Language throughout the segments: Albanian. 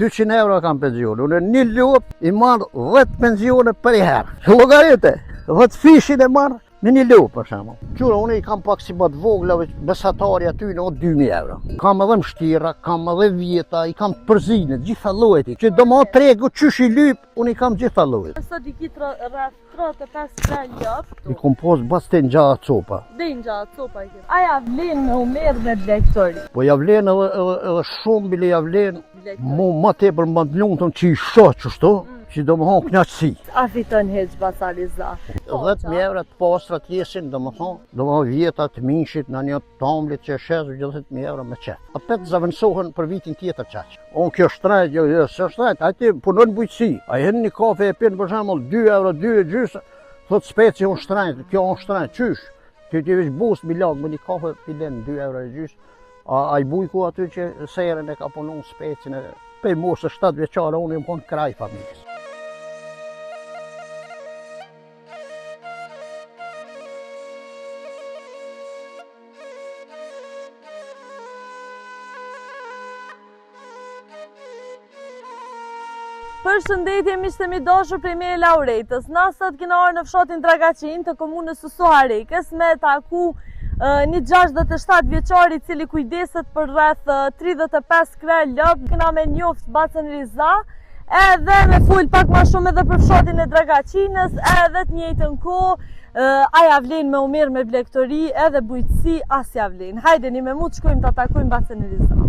200 euro kam penzion. Unë një lup i marr 10 penzione për herë. Llogarite, 10 fishin e marr me një lup për shembull. Qura unë i kam pak si më të vogla, besatari aty në 2000 euro. Kam edhe mshtira, kam edhe vjeta, i kam përzinë, gjitha llojet. Që do më tregu çysh i lyp, unë i kam gjitha llojet. Sot i kit rreth 35 kg lop. I kompost bastë ngjaja copa. Dhe ngjaja copa i kit. A ja vlen me u merr me blektori? Po ja vlen edhe shumë bile ja vlen. Mu më tepër më të lumtur që i shoh kështu. Që do më thonë knaqësi. A fiton heq Basariza? 10.000 euro të pastra të jesin, do më thonë vjeta të mishit, në një tamblit që shes, 10.000 euro me qetë. A petë zavënsohen për vitin tjetër qaqë. Unë kjo shtrajt, jo, së shtrajt, ajti punon bujqësi. A jenë një kafe e pinë për shembull 2 euro, 2 e gjysë, thot speci unë shtrajt, kjo unë shtrajt, qysh? Ty ti veç bus milag, më një kafe pilen 2 euro e gjysë. A i bujku aty që seren e ka punu specin e pej mosë 7 vjeqare, unë i më konë kraj familjes. Përshëndetje miqtë mi dashur prej me Lauretës. Na sot kena arë në fshatin Dragaqin të komunës së Suharekës me taku një 67 vjeçari i cili kujdeset për rreth 35 kg lop. Kena me njoft Basariza edhe me fol pak ma shumë edhe për fshatin e Dragaqinës edhe të njëjtën kohë a ja vlen me u merr me blektori edhe bujqësi as ja vlen. Hajdeni me mu të shkojmë të atakojmë Basariza.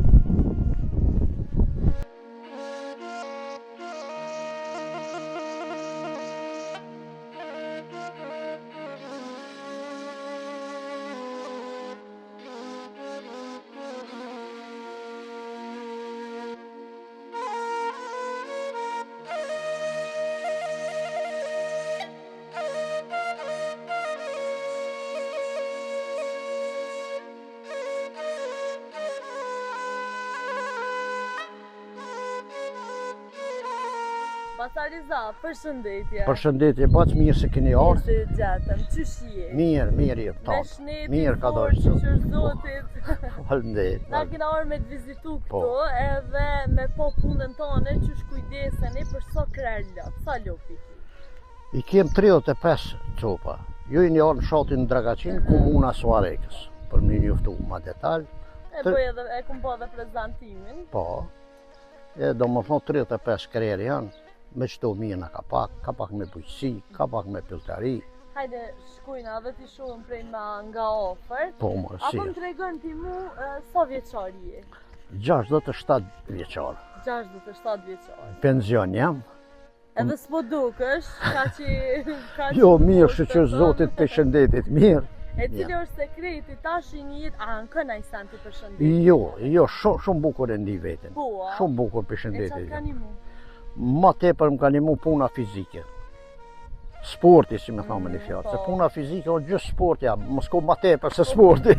Basariza, përshëndetje. Përshëndetje, baç mirë se keni ardhur. Mirë gjatëm, qysh je? Mirë je Me top. shnetin, Mirë ka forë, dashur. qysh zotit. Faleminderit. Na kena orë me të vizitu Po. këto edhe me po punën tonë qysh kujdeseni për sa krer lop, sa lopi ki? I kem 35 copa. Ju i një orë në fshatin Dragaqin, komuna Suharekës. Për më njoftu ma detalj. E bëj edhe, e kum po edhe prezantimin. Po. E do më thonë 35 krerë janë. Me qëto mirë në ka pak me bujqësi, ka pak me piltari. Hajde, shkujna dhe ti shumë prej nga ofert. Po, më si. Apo më tregon ti mu sa vjeçari je? 67 vjeqarë. 67 vjeçari. Penzion jam. Edhe s'po dukesh, ka që... Jo, mirë, që zotit të shëndetit, mirë. E cili është sekreti tash i një jetë, a në këna i san të përshëndetit? Jo, shumë bukur e ndi vetin. Po, a? Shumë bukur për E shëndetit. qatë ka një mu? Ma tepër më ka një puna fizike. Sporti, si me thamë një fjallë. Se puna fizike o gjithë sporti, ja, mos ko ma tepër se sporti.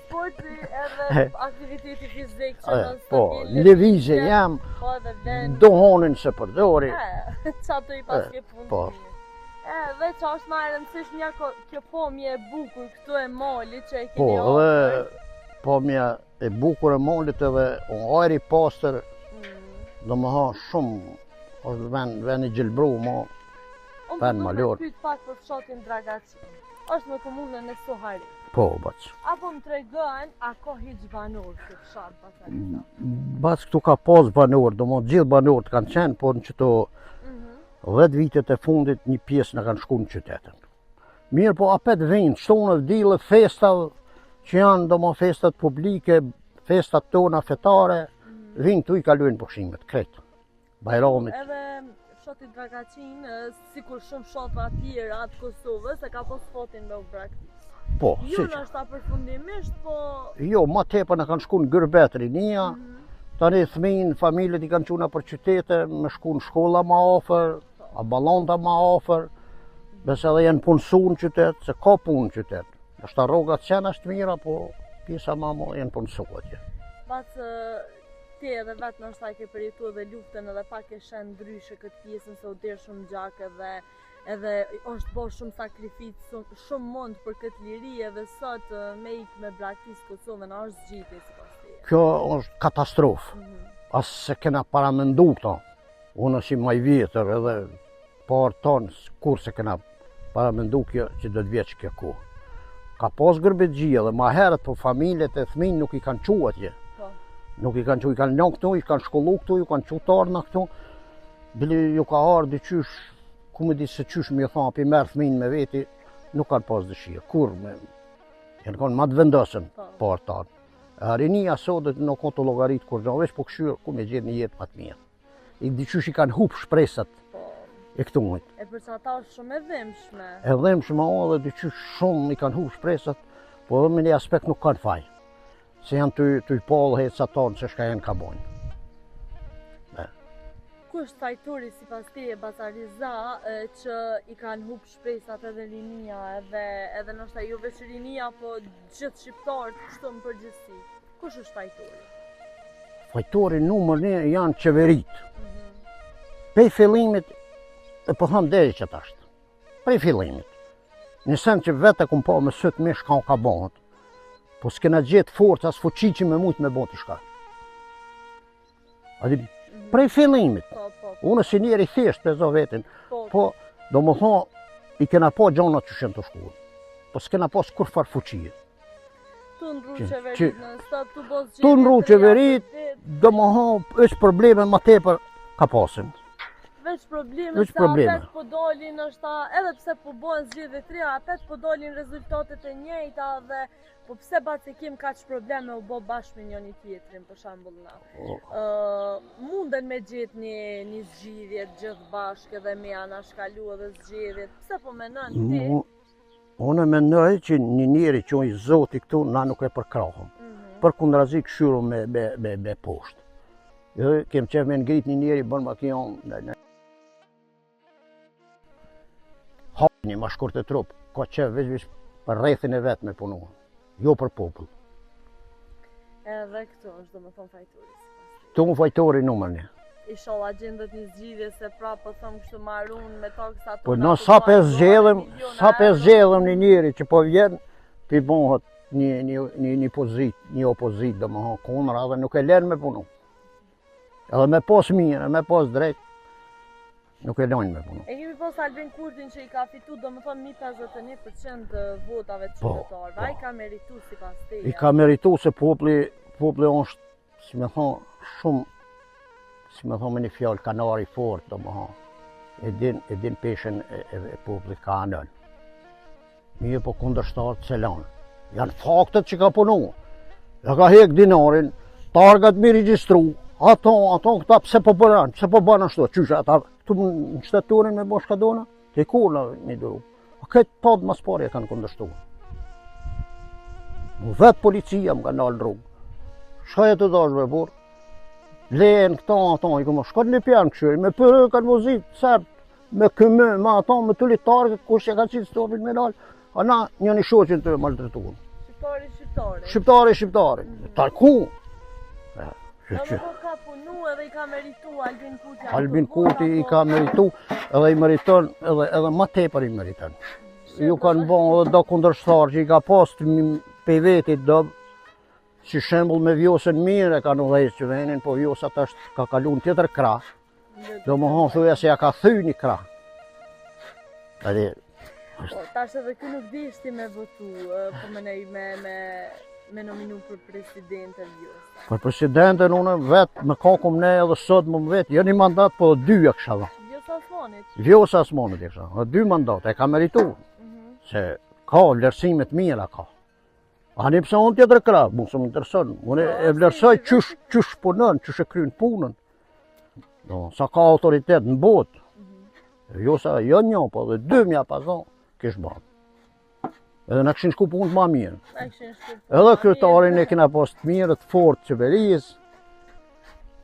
Sporti edhe aktiviteti fizik që në Po, lëvizje jam, po edhe vend. dohonin se përdori. Qato i pas ke punë po. mirë. Dhe që është ma e rëndësishmja kjo pomje e bukur këtu e malit që e Po, keni edhe pomja e bukur e malit edhe ajri pastër, do më ha shumë, është vend i gjelbru, ma vend malor. Unë pyet pak për fshatin Dragaqin. Është në komunën e Suharekës. Po, bac. Apo më tregon, a ka hiç banor këtë fshat Basariza? Bac këtu ka pas banor, do më gjithë banorët kanë qenë, por në qëto 10 vitet e fundit një pjesë në kanë shku në qytetën. Mirë po apet vinë, shtonë vdile, festat që janë do më festat publike, festat tona fetare, vinë tu i kalujnë pushimet, kretë, bajramit. Edhe fshati Dragaqin, sikur shumë fshatva tjera të Kosovës, e ka pas fatin me u braktis. Po, Jo si që. nështë ta përfundimisht, po... Jo, ma tepër në kanë shku në Gërbet rinia, tani thminë, familjet i kanë quna për qytete, me shku në shkolla ma ofër, a balonta ma ofër, besë edhe janë punësu në qytet, se ka punë në qytet. Nështë ta rrogat qenë është mira, po pjesa ma janë punësu atje. Pasë ti edhe vetë nështë ta ke përjetu edhe luftën edhe pak e shenë ndryshe këtë pjesën se u derë shumë gjak edhe është bërë shumë sakrificë, shumë mund për këtë liri edhe sot me ikë me braktisë Kosovën, është zgjidhje si pas teje. Kjo është katastrofë. as se kena paramendu këto. Unë si maj vjetër edhe parë tonë, kur se kena paramendu kjo që do të vjetë kjo kohë. Ka pas gërbetgjia dhe ma herët po familjet e fëmijë nuk i kanë qua atje. Nuk i kanë qua, i kanë lënë këtu, i kanë shkollu këtu, i kanë qutarë në këtu. Bili ju ka ardhë qysh, ku me di se qysh me thonë, pi merë fëmijën me veti, nuk kanë pas dëshirë. Kur me, janë kanë ma të vendosën parë tanë. Rinia sotet nuk kanë të logaritë kur gjo, veç po këshyrë, ku me gjithë një jetë ma të mirë. I di qysh i kanë hupë shpresat e këtu mujtë. E për që ata është shumë e dhimshme. E dhimshme o dhe dy qysh shumë i kanë hupë shpresat, po edhe me një aspekt nuk kanë faj. Se janë të i polë heca tonë se shka janë ka bojnë. Ku është fajtori si pas ti e Basariza që i kanë hupë shpresat edhe rinia edhe nështë jo veç rinia, po gjithë shqiptarët kështu në përgjithësi. Kush është fajtori? Fajtori numër një janë qeveritë. Prej fillimit, e po thamë deri që t'ashtë. Prej fillimit. Në sen që vete kum pa me sëtë me shka ka bëhet, po s'kena gjithë forca s'fuqi që me mujtë me bëhet i shka. Adi, prej fillimit. Unë si njeri thjesht për zo vetin, po do më thonë, i kena po gjonat që shenë të shkullë. Po s'kena po s'kur farë fuqie. Tu ndru qeverit në stat, tu bos gjithë. Tu ndru qeverit, do më thonë, është probleme ma tepër ka pasin. Veç probleme se apet po dolin është edhe pse po bojnë zgjedhje të reja, apet po dolin rezultatet e njëjta dhe po pse bacikim kaq probleme u bo bashkë me njëri tjetrin për shembull na. Munden me gjetë një zgjidhje gjithë bashkë edhe me anashkalu edhe zgjedhjet. Pse po menon ti? Unë mendoj që një njeri që i Zoti këtu na nuk e përkrahëm. Përkundrazi këshyru me poshtë. Edhe kem qef me ngrit një njeri bën makion. Hapni ma shkurt e trup, ka qef veç për rrethin e vetë me punu, jo për popull. Edhe këtu është do më thonë fajtori. Tu më fajtori numër një. Inshallah gjendet një zgjidhje se pra po thëmë kështu marun me taksa të... Po në sa pe zgjedhëm një njeri që po vjen, pi bëhet një opozit do më thonë kundra dhe nuk e len me punu. Edhe me pos mirë, me pos drejt, nuk e lojnë me punu. E kemi pos Albin Kurtin që i ka fitu, do më thonë 51% votave të qytetarëve. A i ka meritu si pas teja? I ka meritu se popli është, si me thonë, shumë, si me thonë me një fjallë, kanari fort, do më thonë. E din peshen e poplit ka anën. Mirë po kundërshtarët se lanë. Janë faktet që ka punu. Ja ka hek dinarin, targat mi registru. Ato këta pse po bënë ashtu, qyshe ata këtu në shtetorin me bo shkadona, të i kurla mi duru. A këtë padë mas pari e kanë kundërshtu. Vetë policia më ka nalë rrugë. Shka e të dashve burë, lejnë këta ato, i këmë shkot një pjanë këshyri, me përë kanë vozit, sërtë, me këmë, me ato, me të litarët, kush që ka qitë stopit me nalë, a na një shoqin të maltretuar. Shqiptari. Tarku. Edhe po ka punu edhe i ka meritu Albin Kurti. Albin Kurti i ka meritu edhe i meriton edhe ma tepër i meriton. Ju kanë bon edhe do kundërshtar që i ka pas pe vetit do si shembull me Vjosën mirë e kanë udhëheqë që venin, po Vjosat është ka kalu në tjetër krah. Do më thonë thuja se ja ka thy një krah. Tash edhe kë nuk dishti me votu, po menej me nominu për presidentën Vjosa. Për presidentën unë vetë me kakum ne edhe sot më vetë, jo një mandat, po 2 e kësha dhe. Vjosa Asmonit e kësha, 2 mandat, e ka meritu. Se ka vlerësimet mira ka. Ani pëse unë tjetër krah, mu së më intereson. Unë e vlerësoj qysh punën, qysh e krynë punën. Sa ka autoritet në botë. Vjosa jo një, po dhe 2 mja pason, kishë banë. Edhe në këshin shku punë të ma mirë. Edhe kryetarin e kena pas të mirë, të fort qeverisë.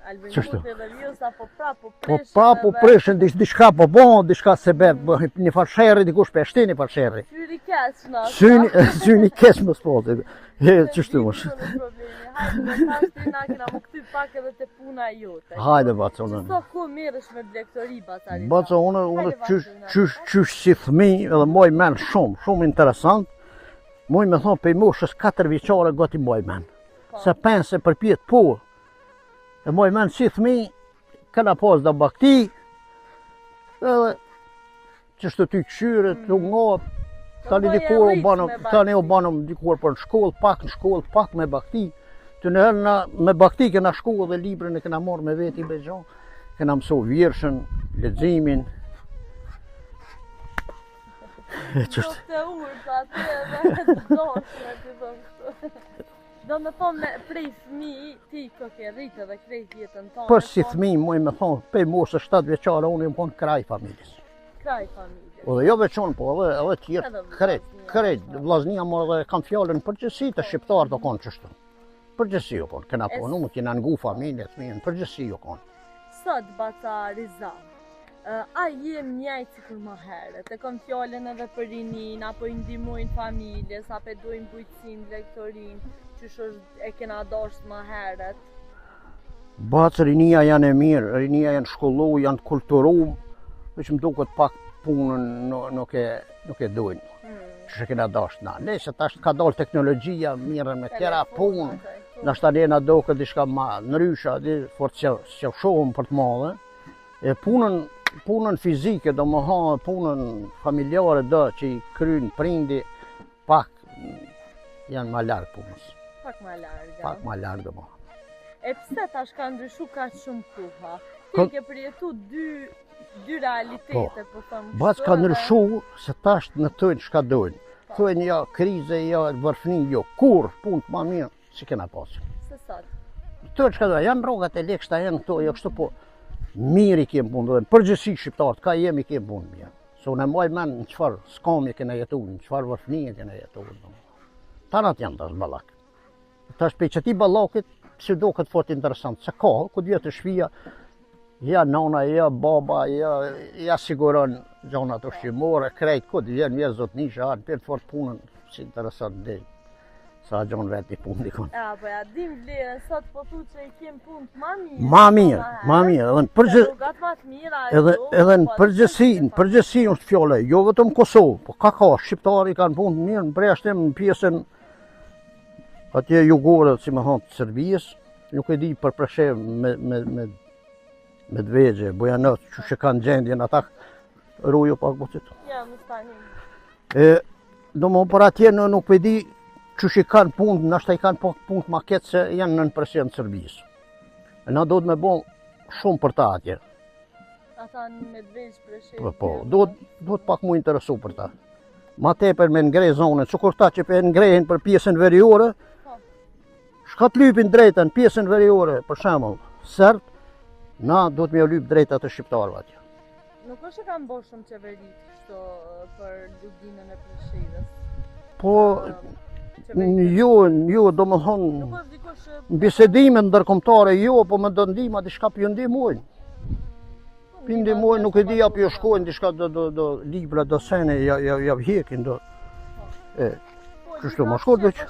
Albin Kurti dhe Vjosa po prapë po prishin, diçka po bon, diçka sebe, një farsherri, dikush për eshti një farsherri. Syri keq në. Syri keq më s'poti. Qështu më shë. Hajde, tashti na kena më këty pak edhe të puna jote. Hajde, baco. Qëso ku mirësh me direktori Basariza? Baco, unë qysh si thmi edhe moj men shumë interesant. Moj me thonë për moshës 4 vjeqare gati moj men. Se pense përpjet po. E moj men si thmi, këna pas dhe bakti, edhe që shtë ty këshyre, të ngop, tani u banëm dikur për në shkollë, pak me bakti. Të nëherë me bakti kena shku dhe librin e kena marrë me veti Begjon, kena mësu vjershën, leximin. Qofte urë, aty edhe të doshme të thonë. Do me thonë prej fëmi, ti ke rritë dhe krejt jetën tonë. Për si fëmi, muj me thonë, pej mosë 7 vjeqare, unë jam konë kraj familjes. Kraj familjes. Dhe jo veçon, po edhe tjerë, krejt, vllaznia më dhe kam fjallën përgjësi të shqiptarë të konë qështu. Përgjësi jo konë, kena po, nuk kena ngu familje të minë, përgjësi jo konë. Sot, Bata Rizan, a jem njajtë si kur më herët, e kom fjallën edhe për rinin, apo i ndimojnë familjes, apo e dojnë bujtësin, lektorin, qysh e kena dosht më herët? Bacë rinia janë e mirë, rinia janë shkollu, janë të kulturu, veç më duket pak punën nuk e dojnë, që e kena dosht na. Nese tash ka dalë teknologjia, mirën me tjera punë, nashta nena do këtë diçka ma nërysha, fort që shohëm për të madhe, e punën fizike, do më ha, punën familjare do që i krynë prindi, pak janë ma largë punës. Pak ma largë do më ha. E pse tash ka ndryshu ka shumë koha? Ti ke përjetu dy realitete, po thëmë kështu. Bas ka ndryshu se tash në tojnë shka dojnë. Tojnë ja krize, ja vërfni, jo kur punë ma mirë, si kena pasë. Se sot? Tojnë shka dojnë, janë rogat e lekshta, janë këto, jo kështu po mirë i kemë punë dojnë, përgjësi shqiptarët, ka jemi kemë punë mirë. Se unë e maj men në qëfar skami kena jetu, në qëfar vërfni kena jetu. Tanat janë tash balak. Tash pe qëti balakit, si do këtë fort interesant, se ka, këtë vjetë shpia, ja nana, ja baba, ja siguron gjonat ushqimore, krejt, këtë vjen vjetë zotnisha, anë për fort punën, si interesant dhe, sa gjonë vetë i punë dikon. Ja, po ja, dim vlerën, sot po thu që i kem punë të ma mirë. Ma mirë, edhe në përgjësi është fjole, jo vetëm Kosovë, po ka, shqiptari kanë punë të mirë, në breshtem në pjesën, atje jugore, si me thonë, të Serbijës, nuk e di për preshe me dvegje, Bojanët, që që kanë gjendjen, ata rujo pak bucit. Ja, më stanim. Do më për atje nuk e di që që kanë punë, nashta i kanë punë ma ketë se janë në presion të Serbijës. Na do të me bo shumë për ta atje. Ata në Medvegjë preshe? Po, do të pak mu interesu për ta. Ma tepër me ngrej zonën, që kur ta që për ngrejhen për pjesën veriore, shka të lypin drejten, pjesën veriore, për shemull, sërt, na do të me lyp drejta të shqiptarëve atje. Nuk është që kanë bo shumë qeverit kështu për luginën e Preshevës? Po, jo, do më thonë, në bisedime ndërkombëtare jo, po me do ndima, diçka për ju ndimojnë. Për ndimojnë, nuk e di apo jo shkojnë, diçka do libra, do sene, ja vjekin, do... Kështu më shkojnë, do që...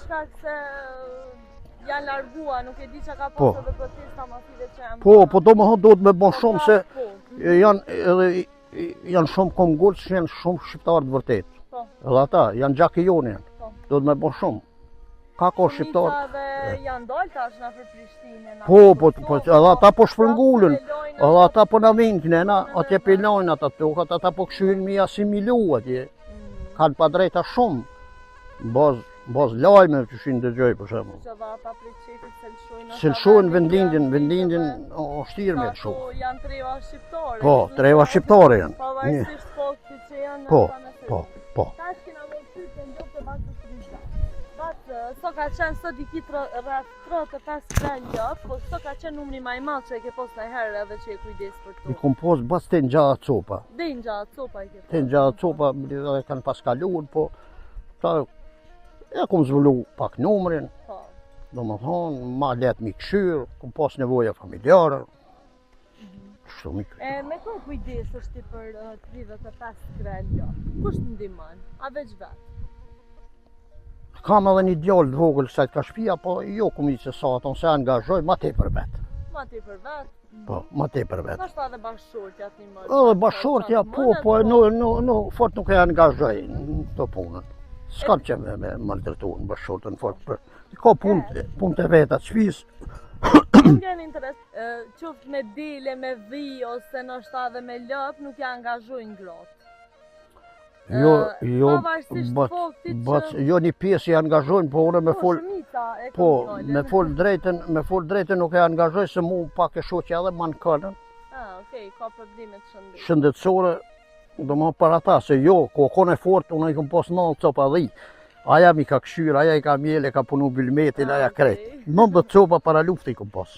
Janë largua, nuk e di që ka posë dhe protesta masive që janë... Po, do më thonë, do të me bon shumë se janë shumë kongullë, që janë shumë shqiptarë të vërtet. Edhe ata, janë gjaki jonë janë, do të me bon shumë. Ka shqiptarë... Shumica janë dollë tash nga për Prishtinë. Po, edhe ata po shpërngullën, edhe ata po në vinkën, atje pelojnë ata tokat, ata po këshyrin me asimilu atje. Kanë pa drejta shumë, baz lajme që shinë dëgjoj për shemë. Që dha ata prej qefit selshojnë vendlindjen o shtirë me të shumë. Po janë treva shqiptare. Po, treva shqiptare janë. Pavarësisht faktit që janë Po. Tash kena vëllë pyetje në të Batës Rizan. Batë, so ka qenë sot i kitë rreth 35 grandja, po so ka qenë numri ma i madh që e ke pos në herë edhe që e kujdes për to. I kom pos bas të ngjaja copa. Dhe ngjaja copa i ke pos. Të ngjaja copa, edhe kanë pas kaluar, po ta e kom zvullu pak numrin, do më thonë, ma let mi këshyrë, kom pas nevoja familjare. Shumë i këshyrë. Me kënë kujdes është ti për 35 grandja? Kush të ndimon? A veç vetë? Kam edhe një djallë të vogël sajt ka shpia, po jo kom i që sa aton se angazhoj, ma te për vetë. Ma te për vetë? Po, ma te për vetë. Nështë edhe bashkëshortja të një mërë? Edhe bashkëshortja, po, fort nuk e angazhoj në të punën. S'kam që me më ndërtu në bashkëshortën fort për... Ka punë të veta të shpis, Nuk jeni interes, qoftë me dile, me dhi, ose nështë edhe me lëp, nuk ja angazhojnë grotë. Jo, Pavarësisht faktit që... jo një pjesë i angazhojnë, po unë me fol... shumica e Po, kontrolin. me fol drejtën nuk e angazhoj se mu pak e shoqja edhe ma në këllën. Okej, ka probleme të shëndet. Shëndetësore, do më për ata, se jo, kokon e fort, unë i kom pos 9 copa dhi. Aja mi ka këshyr, aja i ka mjele, ka punu bilmetin, aja kret. 90 copa para luft i kom pos.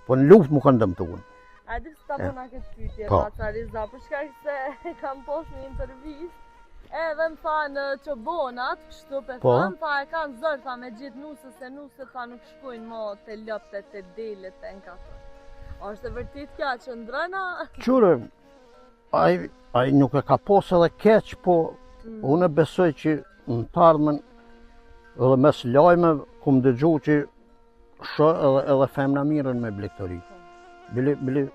Po në luft mu kanë dëmtu unë. A di s'ta bëna këtë pytje, Po. Batariza, për shkak se kam pos një intervjist, edhe më thanë që bonat, kështu pe Po. thanë, tha e kanë zërë, tha me gjithë nusës, se nusët tha nuk shkojnë mo të lëptet, të delet, të nkatër. Është e vërtit kja që ndrëna? Qure, ai nuk e ka pos edhe keq, po unë besoj që në të ardhmen edhe mes lajme, kum dëgju që shë edhe femna mirën me blektori. Bili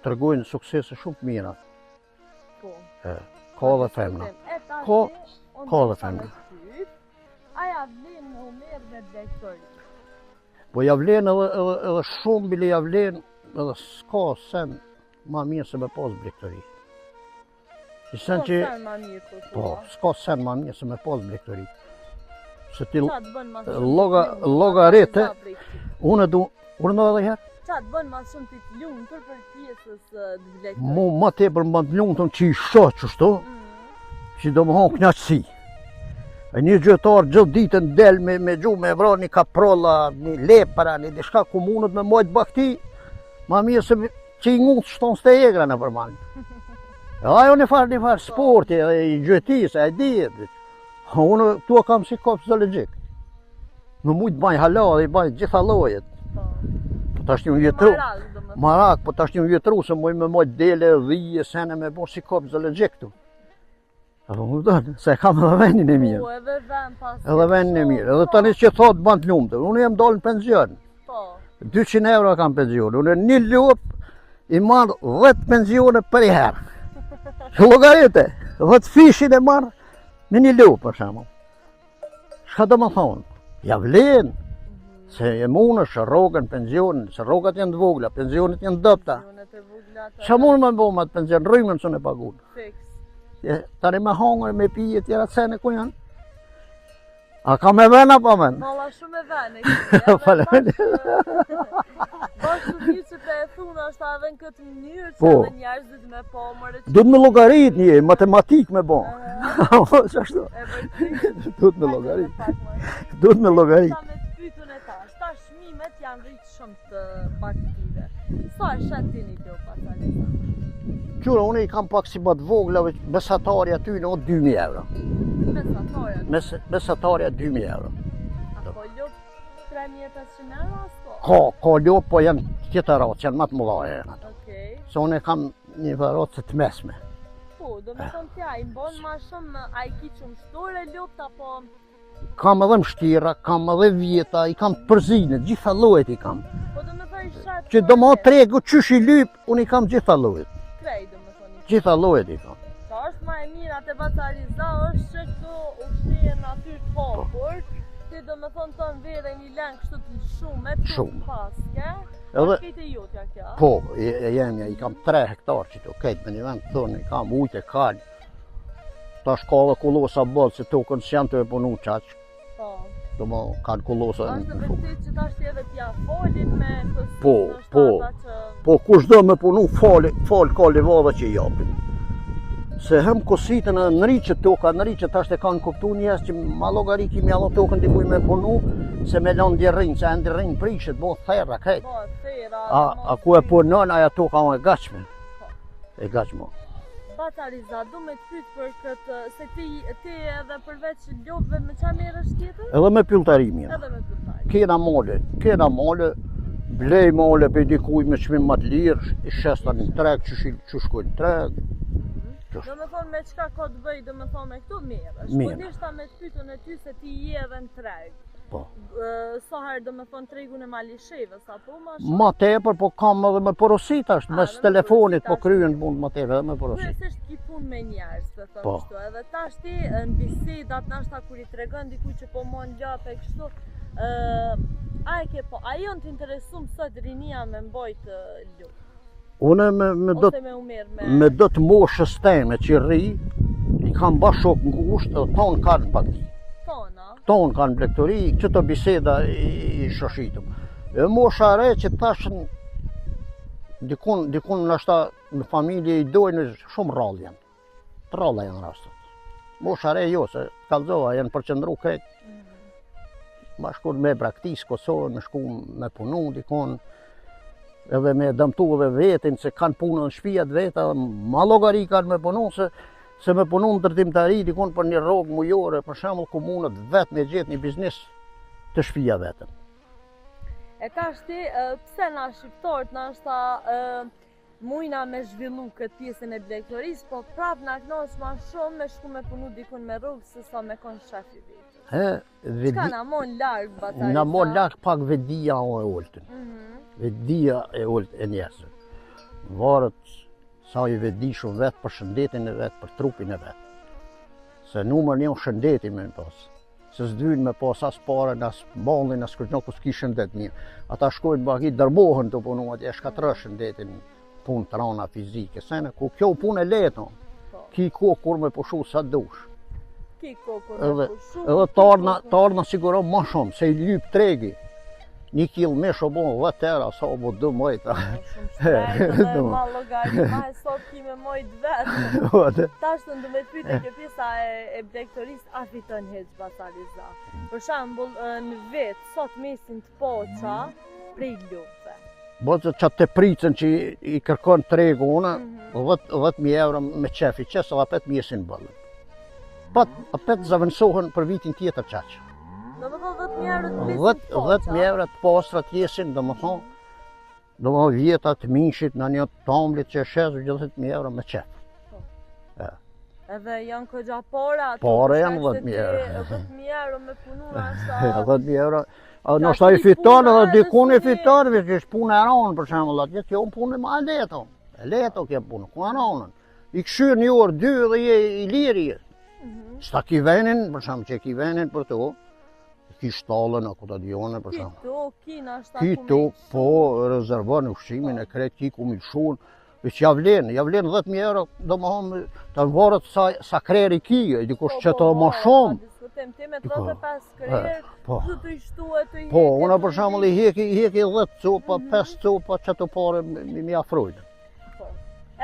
tërgojnë suksese shumë të mira. Po. Ka dhe femna. Ka dhe femna. Aja vlen me umer me blektori. Po ja vlen edhe shumë bili ja vlen edhe s'ka sen ma mirë se me pas blektori. I sen që... Po, s'ka sen ma mirë se me pas blektori. Se ti logarete, unë në edhe herë, Qa të bënë ma shumë të të lumë për pjesës të blektori? mu ma tepër më të lumë që i shohë qështu, që do më honë knaqësi. E një gjëtar gjithë ditën del me gju, me vra një kaprolla, një lepara, një dishka komunët me mojtë bakti, ma mirë se që i ngutë shtonë s'te egra në përmanë. E ajo një farë sporti, i gjëtisë, e dijet. Unë tua kam si kopës zoologjik. Në mujtë bajnë hala dhe i bajnë gjitha lojet. Po tash një vjetru, marak, po tash një vjetru se muj me mojtë dele, dhije, sene me bo si kopës zoologjik tu. Apo më dojnë, se kam edhe venin e mirë. Po, edhe ven pas... Edhe venin e mirë. Edhe tani që thotë ban të lumëtë, unë jem dalë në penzion. Po. 200 euro kam penzion. Unë një lup i marrë 10 penzione për i herë. Logarite, 10 fishin e marrë me një lup për shemë. Shka do më thonë? Ja vlenë. Se e mune shë rogën penzion, se rogat janë të vogla, penzionit janë dëpta. Qa mune më bëma të penzion, rrymën së në pagun. Tani me hangër, me pije, tjera të sene ku janë. A ka me vena pa men? Malla shumë e vene. Faleminderit. Bashkë të një që të e thunë është edhe në këtë mënyrë që Po. edhe njerëzit me po mërë që... Duhet me llogarit një, matematik me bo. Qashtu? E vërtit. Duhet me llogarit. Duhet me llogarit. Ta me të pytun e tash, ta shmimet janë rritë shumë të baktive. Sa e shenë ti një kjo pasalisa? Qura, unë i kam pak si bat vogla, besatarja ty në 2.000 euro. Mesatorja? Besatarja 2.000 euro. Apo ljop 3.500 euro asko? Ka ljop, po janë tjetër ratë, janë matë mëdhaje. Okej. Se unë e kam një ratë të mesme. Po, do me thonë tja, i mbonë ma shumë, a i ki qumë shtore ljopta, po... Kam edhe mshtira, kam edhe vjeta, i kam përzine, gjitha llojet i kam. Po do me thoi shatë... Që do më tregu qysh i lyp, unë i kam gjitha llojet. Krej, do me thoni. Gjitha llojet i kam. Ka është ma e mirë atë Batariza, është që këto ushtrije natyrë të hapur, ti do me thonë të në vere një lëngë kështu të shumë, të paske, Edhe... kejtë e jotja kja? Po, jemja, i kam 3 hektar që të kejtë me një vend të thonë, i kam ujtë e kalë. Ta shka dhe kullosa bëllë, se tokën që janë të e punu qaqë. Po. Do më kanë kullosa në Ashtë shumë. vërtit që ta shtë edhe t'ja folin me kësë Po, po. Po, kush do me punu falë ka livada që i japin. Se hem kositën e nëriqët toka, nëriqët ashtë e kanë kuptu njës që ma logariki mja dhe tokën t'i kuj me punu, se me lanë djerrinj, se e ndjerrinj prishet, bo thera, krejt. Po, thera. A ku e punon, aja toka e gachme. E gachme. Batariza, du me të pytë për këtë, se ti edhe përveç ljopëve me qa merë është tjetër? Edhe me pylltarimi. Edhe me pylltarimi. Kena male, blej male për dikuj me qmim më të lirë, i shesta një treg, që shkojnë treg. Do me thonë me qka ka të bëj, do me thonë me këtu merë. Mirë. Po dishta me të pytën e ty se ti je edhe në treg. Po. Sa herë do me thonë tregun e Malisheve, sa po ma shumë? Ma tepër, po kam edhe me porosit ashtë, mes telefonit, po kryen mund ma tepër edhe me porosit. Kryesisht ki pun me njerës, të thëmë Po. kështu, edhe tash ti në bisedat nashta kur i tregën dikuj që po mon ljape kështu, A janë të interesum sot rinia me mbojt lukë? Une Ose me umerë me do të moshës teme që rri, i kam ba shok në kusht, tonë kanë pati. Tona? Tonë kanë blektori, që të biseda i shoshitëm. E mosha re që tashën, dikun nashta në familje i dojnë shumë rallë janë. Të ralla janë rastat. Mosha re jo, se kalzova janë përqëndru kretë. Ma shkur me praktisë Kosovën, me shku me punu dikon, edhe me dëmtu edhe vetin, se kanë punë në shpijat veta, ma logari kanë me punu, se me punu në ndërtimtari dikon për një rrogë mujore, për shembull komunët vetë me gjetë një biznes të shpija vetën. E ka shti, pse na shqiptarët na është mujna me zhvillu këtë pjesën e blektorisë, po prap na knosh ma shumë me shku me punu dikun me rrugë, se sa me kon shefi vetë. Qka na mon largë batalisa? Na mon largë pak vedia e oltën. Vedia e oltën e njerëzve. Varët sa i vedi shumë vetë për shëndetin e vetë, për trupin e vetë. Se numër një shëndeti me në pasë. Se s'dynë me pas as pare, as ballin, as kërgjno ku s'ki shëndet mirë. Ata shkojnë baki dërbohen të punu, atje shkatërë shëndetin punë të rana fizike. Sene, ku kjo punë e leto, ki ko kur me pushu sa dush. Edhe tarna siguron ma shumë, se i lyp tregi. 1 kil mesh o bo 10 euro, sa o bo 2 mojta. Shumë shtrejnë, ma logari, ma e sot ki me mojt vetë. Tash të ndu me të pyte kjo pjesa e blektorisë, a fiton heq bataliza? Për shambull, në vetë, sot mesin të poqa, prej lupve. Botë që të pricën që i kërkon tregu una, 10.000 euro me qefi qesë, edhe 5 mjesin bëllën. Apet zavënsohen për vitin tjetër qaqë. Do më thonë 10.000 euro të mesin të poqa? 10.000 euro të postrat jesin, do më thonë vjeta të minshit në një tamblit që shesë 20.000 euro me qef. Edhe janë këgja para? Pare janë 10.000 euro. 10.000 euro me punu ashta? 10.000 euro. Nështë ta i fiton edhe dikun i fiton, vështë punë e ronë për shemull, atje kjo punë ma e leto. E leto kjo punë, ku e ronën. I këshyrë 1 orë, 2 dhe je i liri. Sta ki venin, për shemull që ki venin për të, ki shtallën, a këta djone, për shemull. Ki to, po, rezervon ushqimin e kretë, ki ku milshun, vështë javlen 10.000 euro, do më homë, të varët sa kreri ki, dikush që të më shumë. Ti me 35 krerë, të të ishtu e të Po, unë për shemull i heki 10 copa, 5 copa që të pare mi afrojnë.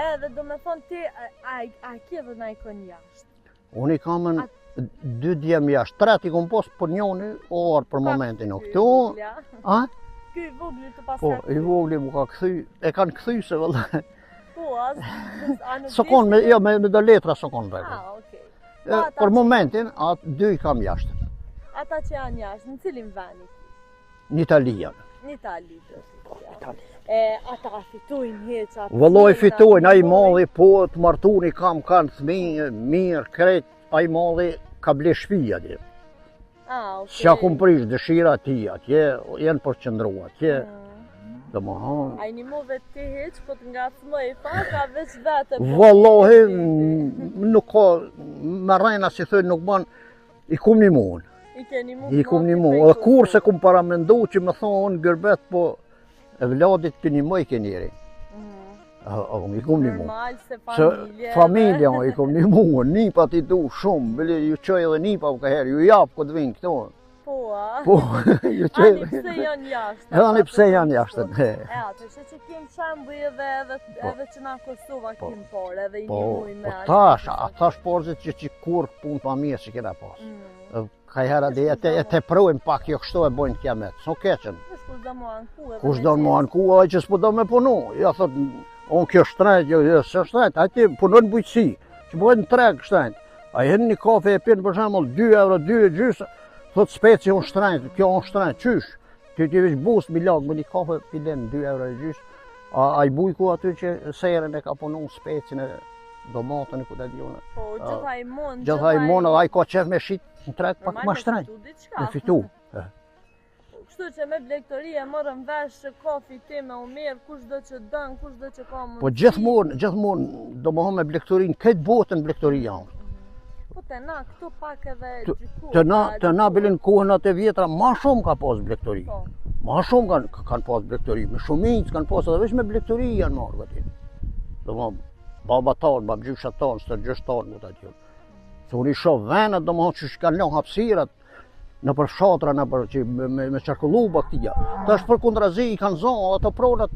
Edhe do me thonë ti, a kje dhe na i kon jashtë? Unë i kamën 2 djemë jashtë, 3 i kom posë për njoni orë për momentin o këtu. Ky i vogli të pasë Po, i vogli mu ka këthy, e kanë këthy se vëllë. Po, asë Sokon, me do letra sokon bëjë. Okej. Për momentin, atë 2 i kam jashtë. Ata që janë jashtë, në cilin veni? Në Itali janë. Në Itali. Ata fitojnë heqa? Vëlloj fitojnë, a i madhi po të martuni kam kanë thmi, mirë, krejt, a i madhi ka ble shpija dhe. Sja kum prish dëshira ti atje, jenë përqëndru atje. Dhe më hanë. A i një mu vetë ti heq, po të nga të mëj, pa ka veç vete. Vëllohi, nuk ka, me rejna si thënë nuk ban, i kum një muën. I kum një muën. Dhe kur se kum paramendu që me thonë gërbet, po e vladit për një mëj ke njeri. I kum një muën. Normal se familje. Familja i kum një muën, nipat i du shumë, bile ju qoj edhe nipa për këherë, ju japë këtë vinë këto. Po, a? Po, Ani pse janë jashtë? Ani pse janë jashtë? Të që kemë shambuj edhe që na Kosova kemë por, edhe i një muj me ashtë. Po, tash porzit që kur punë pa mirë që kena pasë. Ka herë dhe e te projmë pak jo kështu e bojnë kja metë, s'o keqen. Kush do më anku? Kush do më anku, a që s'po do me punu. Ja thot, unë kjo shtrejt, jo së shtrejt, a ti punon bujqësi, që bojnë treg shtrejt. A jenë një kafe e pinë për shemull 2 euro, 2 e gjysë, thot speci unë shtrejt, kjo unë shtrejt, qysh? Ty ti veç bus mi lagë, më një kafe pilen 2 euro e gjysë. A i bujku aty që seren e ka punu specin e domatën e këtë e djone. Po, gjitha i mon. Gjitha i mon, edhe a i ka qef me shit në treg pak ma shtrejt. Me fitu. Kështu që me blektori e morëm vesh që kafi ti me umerë, kush do që dënë, kush do që ka mundësi. Po gjithmonë, do më me blektorin, këtë botën blektori janë. të na këtu pak edhe gjyku. Të na bilin kohën atë vjetra, ma shumë ka pas blegtori. Po. Ma shumë kanë pas blegtori, me shumicë kanë pas edhe veç me blegtori janë marrë gati. Domthon baba tonë, babgjysha tonë, stërgjysha tonë mund ta diun. Se unë i shoh venet domthon që kanë lënë hapësirat në për fshatra, në për që me qarkulluba këtia. Tash për kundrazi i kanë zonë, ato pronat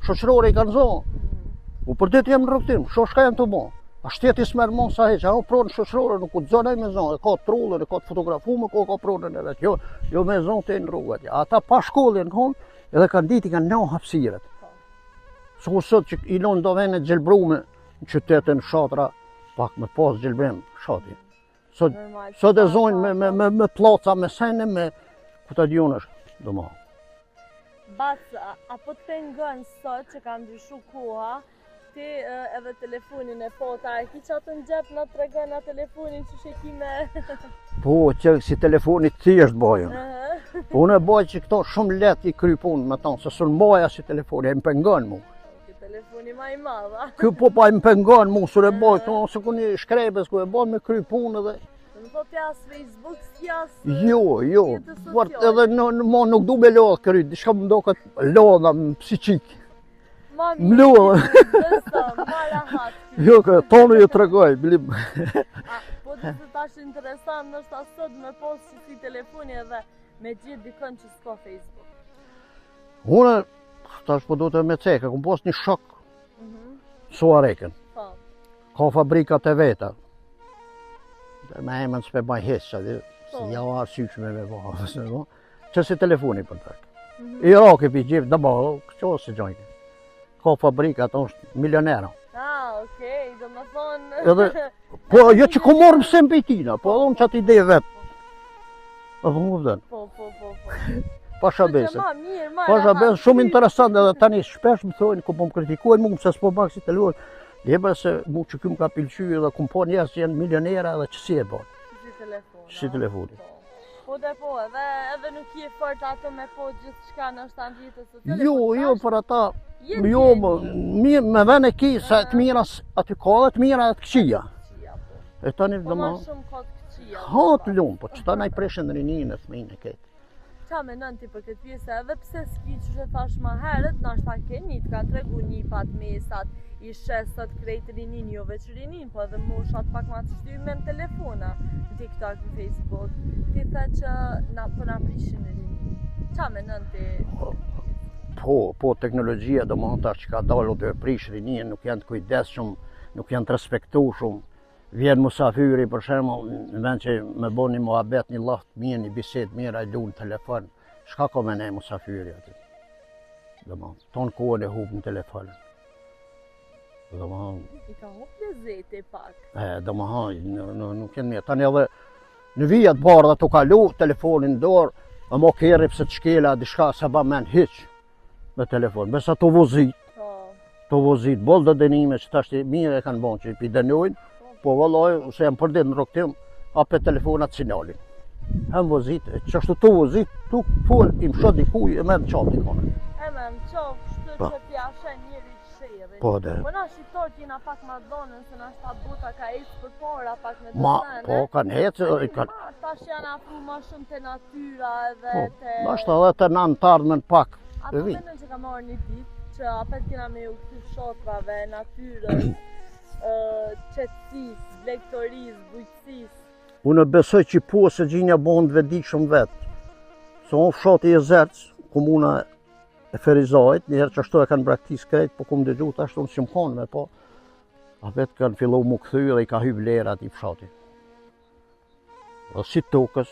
shoqërore i kanë zonë. U për ditë jam në rrugtim, shka janë të bo. A shteti s'merë mon sa heq, ajo pronë shoqërore nuk u të zonaj me zonë, e ka trullën, e ka të fotografume, ka pronën e vetë, jo me zonë të e në rrugët. Ata pa shkollin konë, edhe kanë ditë i kanë në hapësiret. Su sot që i lonë do vene gjelbrume në qytetin fshatra, pak me pas gjelbrim shati. Sot e zonjë me placa, me sene, me ku ta dionësh, do ma. Bac, apo të pengon sot që ka ndryshu koha, ti edhe telefonin e fota, e ki që atë në gjep në të regon në telefonin që sheki me... Po, që si telefonit thjesht bajën. Po, unë e baj që këto shumë let i kry punë me tonë, se sënë baja si telefoni, e më pengon mu. Ki telefoni ma i madha. Kjo po pa i më pengon mu, sër e baj, këto se ku një shkrepes, ku e baj me kry punë edhe... Në po t'jas Facebook, s'jas... Jo, edhe ma nuk du me lodhë kry, dishka më do këtë lodha më psiqik. Më lodhë. Ma rahat. Jo, tonë ju të regoj, bilim. Po të të tash interesant, nështë asot me posë që si telefoni edhe me gjithë dikën që s'ka Facebook. Unë, tash po do të me ceka, ku posë një shok suareken. Ka fabrikat e veta. Me emën s'pe baj hisë, si ja arsyqme me bëha. Që si telefoni për të. Iraki për gjithë, dhe bëha, që si gjojnë. Ka fabrikat, është milionera. Okej, do më thonë... Edhe, po, jo që ku morë mësim për tina, po edhe unë që atë ide vetë. Edhe më vëdhen. Po. Pasha besë. Mirë, Pasha besë, shumë interesant edhe tani shpesh më thojnë, ku po më kritikojnë mu, se s'po bak si telefon. Jeba se mu që kjo më ka pilqy edhe ku më po njerës që janë milionera edhe që si e bon. Si telefoni. Po dhe po, edhe nuk je fort ato me po gjithë shka në shtanë gjithë të të Jo, për ata, jo, me vene ki, se të mira aty ka dhe të mira dhe të këqia. E tani Po dhe ma ma... shumë ka të këqia. Ha të lumë, po që ta na i preshen rinin e thminë e ketë. Qa me nënti për këtë pjesë, edhe pse s'ki që që thash ma herët, nashta ke një të ka tregu një pat mesat, i shesët krejt rinin, jo veç rinin, po edhe moshat pak ma të shtyme në telefona, në TikTok, në Facebook, ti the që po na prishin rinin. Qa me nënti? Po, teknologjia do më tash që ka dalë të prish rinin, nuk janë të kujdes shumë, nuk janë të respektu shumë. Vjen musafiri për shembull, në vend që me bën një muhabet, një llaft mirë, një bisedë mirë, ai lu në telefon. Çka ka me ne musafiri aty? Domthon, ton kohën e hub në telefon. Domthon, I ka hub lezeti pak. Domthon, nuk janë mirë. Tani edhe në vijat bardha të kalu telefonin në dorë, më kerri pse të shkela diçka sa ba men hiç me telefon. Besa to vozit. To vozit, boll do dënime që tash mirë e kanë bën që i dënojnë. Po vallaj, se jam përdit në rrugtim, ape telefonat sinjalin. Hem vozit, që ashtu të vozit, tu full, i më shot dikuj, e me në qatë dikone. E me në qatë, shtu që t'ja shen njëri të shërë. Po dhe. Po na shqiptar t'jena pak ma dhonën, se na shta buta ka ecë për para, pak me dësene. Po, kanë ecë, tash janë afru ma shumë të natyra edhe të... Po, ashtë edhe të nëntarmen pak. A po mendon që ka marrë një ditë, që apet kena me u këty shotrave, natyrës, qetësis, blegtoris, bujqësis. Unë besoj që po se gjinja bond vedikshëm vetë. Se unë fshati e Zerç, komuna e Ferizajt, njëherë që ashtu e kanë braktis krejt, po kumë dëgju të ashtu në që më konë me po. A vetë kanë fillu mu këthy dhe i ka hyb lerat i fshati. Dhe si tokës,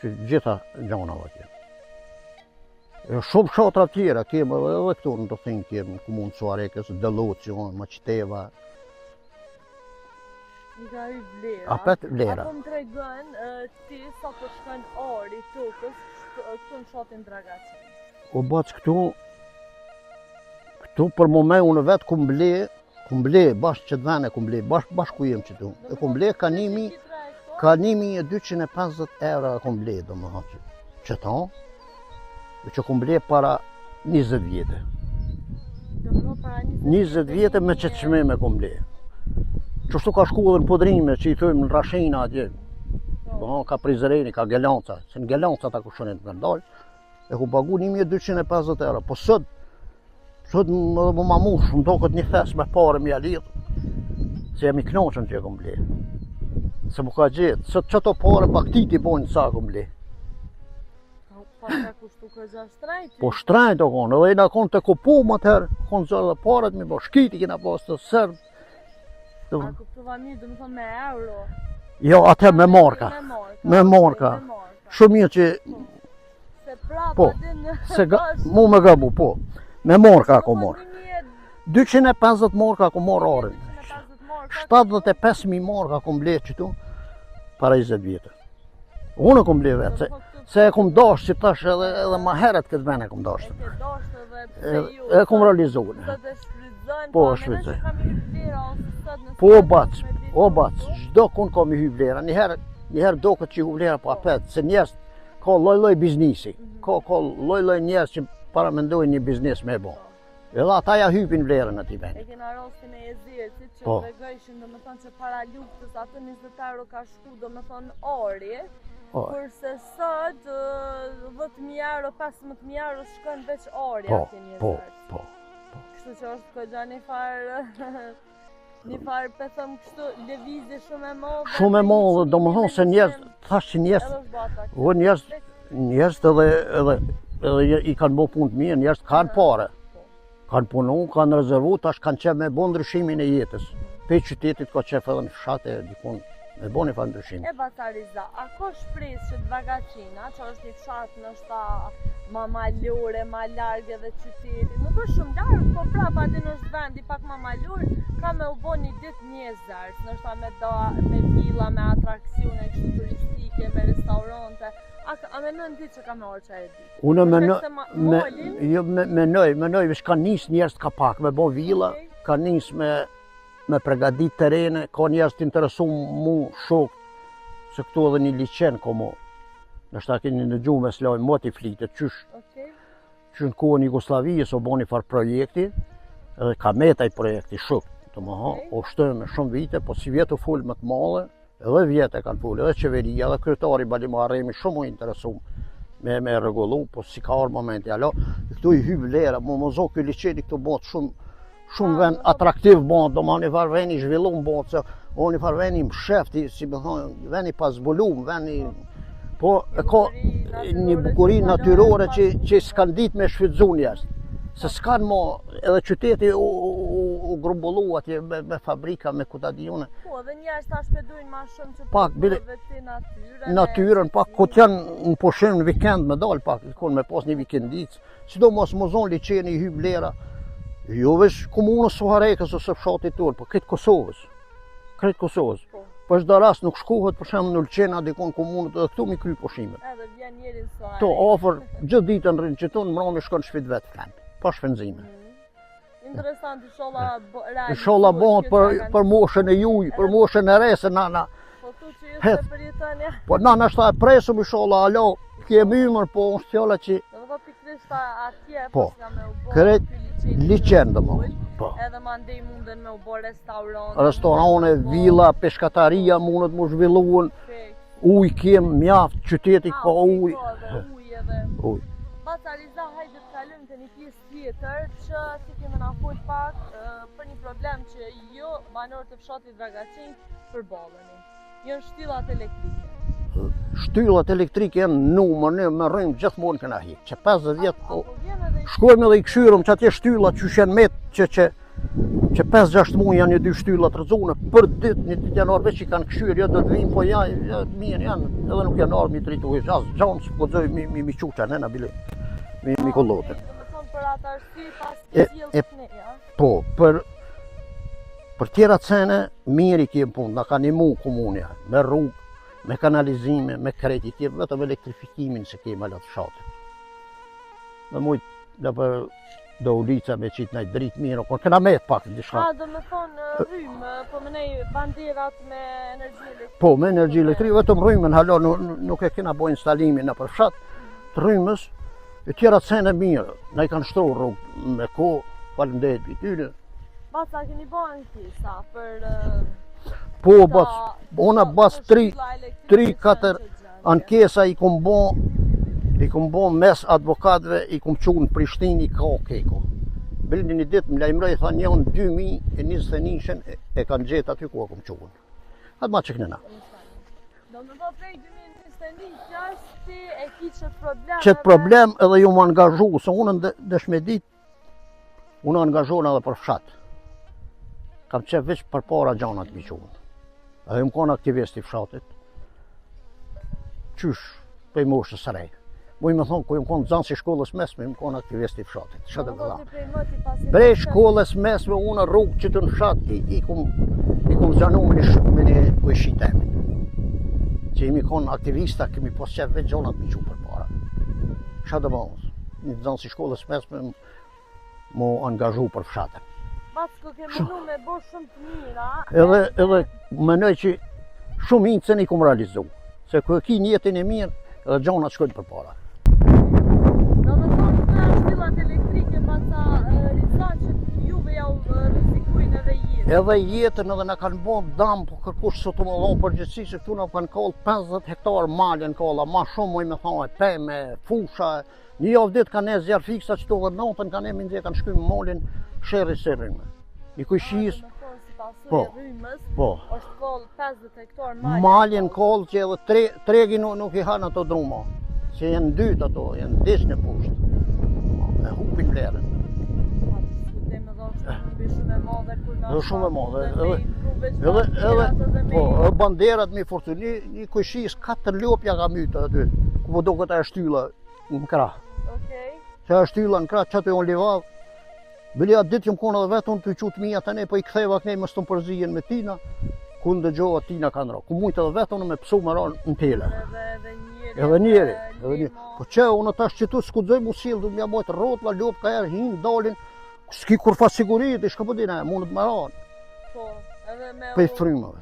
që gjitha gjona atje. Shumë shatra tjera, kemë edhe këtu në të thingë kemë në komunë Suarekës, Dëllocion, Maqiteva. I ka hyb lera. Apet lera. Apo më tregon ti sa po shkon ari tokës këtu në shatin Dragacin. O bac këtu për moment unë vetë ku mble, bashkë që të vene ku mble, bashkë ku jem që tu. E ku mble ka 1250 euro ku mble, do më haqë. Që ta, që ku mble para 20 vjetë. 20 vjetë me që të shme me ku mble. Qështu ka shku edhe në podrime që i thujmë në Rashina atje. Ka prizereni, ka gelanca, se në gelanca ta kushonin të ndalë. E ku pagu 1250 euro, po sot më ma mush, më do këtë një thes me pare mja lidhë, se jam i knoqën që e kom ble. Se më ka gjithë, sot qëto pare pak ti ti bojnë sa kom ble. Po shtrajt o konë, edhe i na konë të kopu më të herë, konë zërë dhe paret mi bo shkiti kina pas të sërbë. A kuptova mirë, dhe më thonë me euro? Jo, atë me marka. Me marka. Shumë mirë që... Se prapa po, se mu me gabu, po. Me marka ako marë. 250 marka ako marë arën. 75.000 marka ako mble qëtu para 20 vjetë. Unë e kom ble vetë, se e kom dashtë që tash edhe ma heret këtë vene kom dashtë. E kom realizohën. Po, shvizoj. Po, o bac, gjdo kun ka mi hy vlera. Njëherë do këtë që hy vlera po apet, se njerës ka loj biznisi. Ka loj njerës që paramendojnë një biznes me bo. Edhe ata ja hypin vlerën ati veni. E kena rastin e Ezircit që tregojshin do me thonë që para luftës atë 20 euro ka shku do me thonë ori, kurse sot 10.000 euro, 15.000 euro shkojnë veç ori ati një zërë. Po. Kështu që është këgja një farë pëthëm kështu levizje shumë e modhe. Shumë e modhe, do më thonë se njerës, thash që njerës edhe i kanë bo punë të mirë, njerës kanë pare. Kanë punu, kanë rezervu, tash kanë qef me bo ndryshimin e jetës. Pe qytetit ka qef edhe në fshate dikun me bo një fa ndryshim. E Basariza, a ko shpresë që të Vagacina, që është një fshatë nështë ma malore, ma largë edhe qytetit, nuk është shumë largë, po prapa aty nështë vendi pak ma malore, ka me u bo një ditë njëzërës, nështë me villa, me atraksione, kështu turistike, me restaurante. A menojnë ti që ka me orë që e di? Unë menoj, vish ka njës njerës ka pak me bo villa, ka njës me pregadit terene, ka njerës të interesu mu shok, se këtu edhe një liqen ko mu. Nështë ta keni në gjumë me slajmë moti flitet, qysh në kohën Jugoslavijës o bo një farë projekti, edhe ka metaj projekti shok, të më ha, o shtënë me shumë vite, po si vjetë u full më të male, edhe vjetë e kanë full, edhe qeveria, edhe kryetari Balima Aremi shumë u interesum me regullu, po si ka orë momenti, alo, këtu i hy vlera, më zohë kjo liqeni këtu botë shumë vend atraktiv botë, do ma një farë veni zhvillum botë, se o një farë veni më shefti, si me thonë, veni pas zbulum, veni, po e ka një bukurin natyrore që s'kan dit me shfridzu njështë. Se s'kan mo, edhe qyteti u grumbullu atje me fabrika, me kutadijone. Po, dhe njerës ta shpedujnë ma shumë që përgjove ti natyren. Natyren, pak, këtë janë në pushim në vikend me dalë pak, kënë me pas një vikendicë. Sidomos më zonë liqeni i hy vlera, jo vesh komunës Suharekës ose fshatit tërë, po këtë Kosovës. Këtë Kosovës. Po është da rast nuk shkohet për shemë në lëqena dikon komunët edhe këtu mi kry pushimet. Edhe vjen njerin Suharekës. To, ofër, gjithë ditën rinë që tonë, mrami shkon shpit vetë flenë. Pa shpenzime. Interesant, isholla isholla bëhet për moshën e juj, për moshën e resë, nana. Po tu që ju se përjetën ja. Po nana shta e presëm isholla, alo, kemi ymër, po është fjalla që... Dhe më pikrisht atje, po, s'ka me u bo... Kërët liqen dhe më. Edhe ma ndej munden me u bo restaurante. Restorane, villa, peshkataria mundet mu zhvilluën, uj kem mjaft, qyteti ka uj. Uj. Basariza, hajde të kalëm të një pjesë tjetër që si kemi na full pak për një problem që jo banorët e fshatit Vagacin përballeni. Janë shtyllat elektrike. Shtyllat elektrike janë numër një me rrimë gjithmonë këna hi. Që 50 vjetë shkojmë edhe i këshyrëm që atje shtyllat që shenë metë që 5-6 muaj janë një 2 shtyllat rëzune për ditë, një ditë janë arve që i kanë këshyrë, jo do të vinë, po mirë janë, edhe nuk janë arë mi të rritu, asë gjanë së pëzoj mi quqa, nëna bile, mi kollote. Për atë arsye pas të zjelë të ne, ja? Po, për tjera cene, mirë i kemë punë, na ka një mu komunja, me rrugë, me kanalizime, me kreti, kemë vetëm elektrifikimin se kemë alat fshatë. Dhe mujtë, dhe për do ulica me qitë nëjtë dritë mirë, kur këna metë pak në dishka. Do me thonë rrymë, po më nej banderat me energji elektrike? Po, me energji elektrike, vetëm rrymën, halo, nuk e kena bo instalimin në për fshatë, të rrymës, e tjera cene mirë, na i kanë shtru rrugë me ko, falenderit për tyre. Basa, keni bo ankesa për Po, ona bas 3-4 ankesa i kom bon mes advokatëve, i kom qunë në Prishtinë, i ka keko. Bildi një ditë më lajmëroj, tha njën 2021 e kanë gjetë aty ku e kom qunë. Atë ma që kënëna. Do më do prej 2021 qashtë ti e ki qëtë problem? Qëtë problem edhe ju më angazhu, se unë dëshme ditë, unë angazhona edhe për fshatë. Kam qef veç për para gjanat mi qunë. Edhe më konë aktivist i fshatit. Qysh, pej moshës së rej. Muj me thonë, ku më konë zanë si shkollës mesme, më konë aktivist i fshatit. Shatë dhe dha. Prej shkollës mesme, unë rrugë që të në fshat, i kum zanu me një kujshitemi. Që imi konë aktivista, kemi pos qef veç gjanat mi qunë për para. Shatë dhe një zanë si shkollës mesme, mu angazhu për fshatën. Basko ke mënu me bo shumë të mira. Edhe mënoj që shumë hincën i kum realizu. Se kërë ki njetin e mirë, edhe gjonat shkojnë për para. Do të thonë të shtyllat elektrike pasa rizat që juve ja u rrezikujnë edhe jetën. Edhe jetën edhe në kanë bon dam, po kërkush së të më dhonë përgjithsi, se këtu në kanë kollë 50 hektar malin kolla, ma shumë moj me thonë, peme, fusha. Një javë ditë kanë e zjarë fiksa që të dhe notën kanë e mindje kanë shkujnë malin shërri së rrimë. Një kujshis, po, është kollë 50 hektar malin. Malin kollë që edhe tregi nuk i hanë ato druma, që jenë dytë ato, jenë dish në pushtë, e hupin vlerën. Shumë e madhe, edhe banderat mi fortuni, një kujshis 4 lopja ka mytë aty, ku po do këta e shtylla në krah. Që e shtylla në krah, që ato jonë livadh, bëli atë ditë jëmë konë edhe vetën të qutë mija të ne, po i ktheva kënej më stëmë përzijen me tina, ku në dëgjoha tina kanë ra. Ku mujtë edhe vetën me pësu më ranë në tele. Edhe njeri. Po që, unë tash që tu s'kudzoj mu silë, du mja mojtë rotla, lopë ka erë, hinë, dalin, s'ki kur fa sigurit, i shka po dina, mundët më ranë. Po, edhe me Pej frymave.